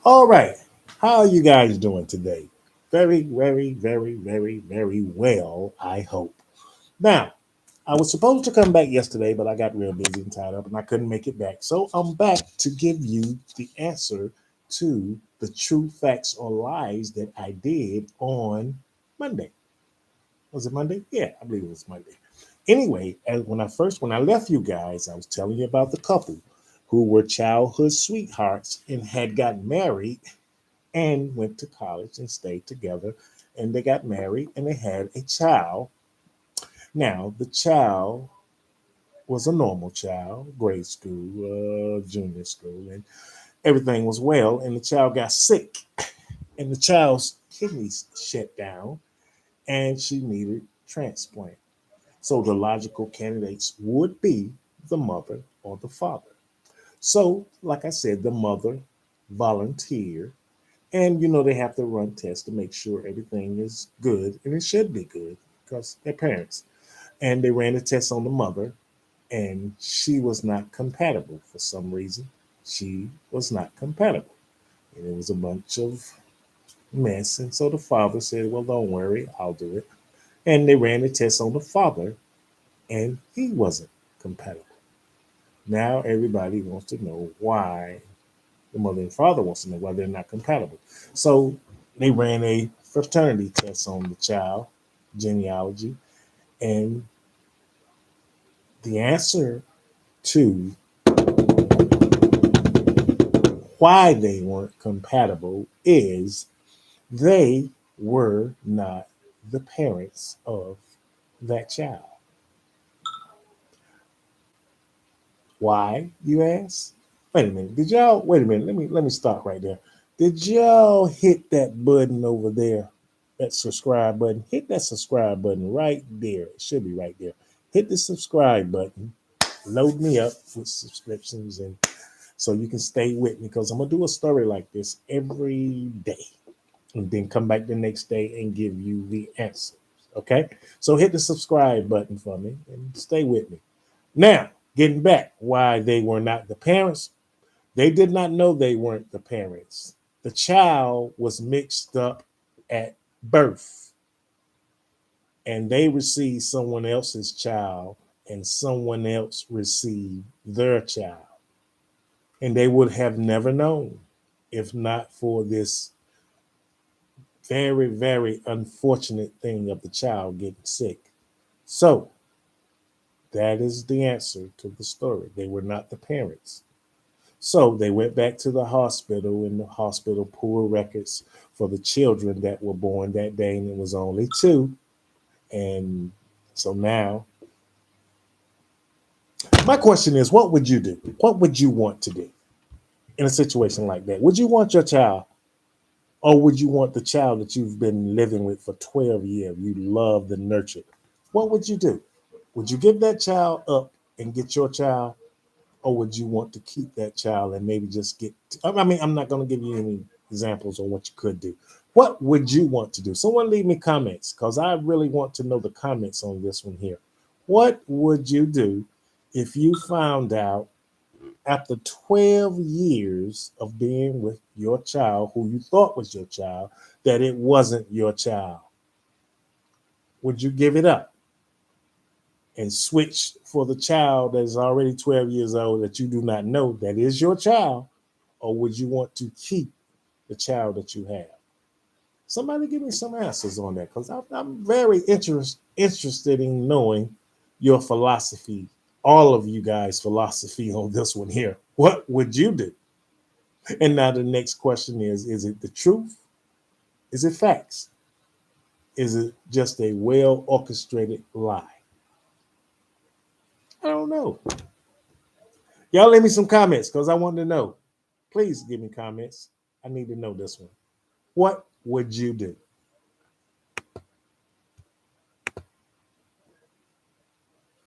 All right. How are you guys doing today? Very, very, very, very, very well, I hope. Now, I was supposed to come back yesterday, but I got real busy and tied up and I couldn't make it back. So I'm back to give you the answer to the true facts or lies that I did on Monday. Was it Monday? Yeah, I believe it was Monday. Anyway, when I left you guys, I was telling you about the couple who were childhood sweethearts and had got married and went to college and stayed together. And they got married and they had a child. Now, the child was a normal child, grade school, junior school, and everything was well. And the child got sick, and the child's kidneys shut down, and she needed transplant. So the logical candidates would be the mother or the father. So, like I said, the mother volunteered. And they have to run tests to make sure everything is good, and it should be good because they're parents. And they ran a test on the mother, and she was not compatible for some reason. She was not compatible, and it was a bunch of mess. And so the father said, "Well, don't worry, I'll do it." And they ran the test on the father, and he wasn't compatible. Now everybody wants to know why. The mother and father wants to know why they're not compatible. So they ran a fraternity test on the child, genealogy, and the answer to why they weren't compatible is they were not the parents of that child. Why, you ask? Wait a minute. Did y'all wait a minute? Let me stop right there. Did y'all hit that button over there? That subscribe button. Hit that subscribe button right there. It should be right there. Hit the subscribe button. Load me up with subscriptions and so you can stay with me because I'm gonna do a story like this every day and then come back the next day and give you the answers. Okay? So hit the subscribe button for me and stay with me. Now, getting back why they were not the parents, they did not know they weren't the parents. The child was mixed up at birth, and they received someone else's child, and someone else received their child. And they would have never known if not for this very, very unfortunate thing of the child getting sick. So, that is the answer to the story. They were not the parents. So they went back to the hospital, and the hospital pulled records for the children that were born that day, and it was only two. And so now, my question is, what would you do? What would you want to do in a situation like that? Would you want your child, or would you want the child that you've been living with for 12 years, you loved and nurtured? What would you do? Would you give that child up and get your child, or would you want to keep that child and maybe just get I mean, I'm not going to give you any examples on what you could do. What would you want to do? Someone leave me comments because I really want to know the comments on this one here. What would you do if you found out after 12 years of being with your child who you thought was your child that it wasn't your child? Would you give it up and switch for the child that is already 12 years old that you do not know that is your child? Or would you want to keep the child that you have? Somebody give me some answers on that because I'm very interested in knowing your philosophy, all of you guys' philosophy on this one here. What would you do? And now the next question is it the truth? Is it facts? Is it just a well orchestrated lie? I don't know. Y'all leave me some comments because I want to know. Please give me comments. I need to know this one. What would you do?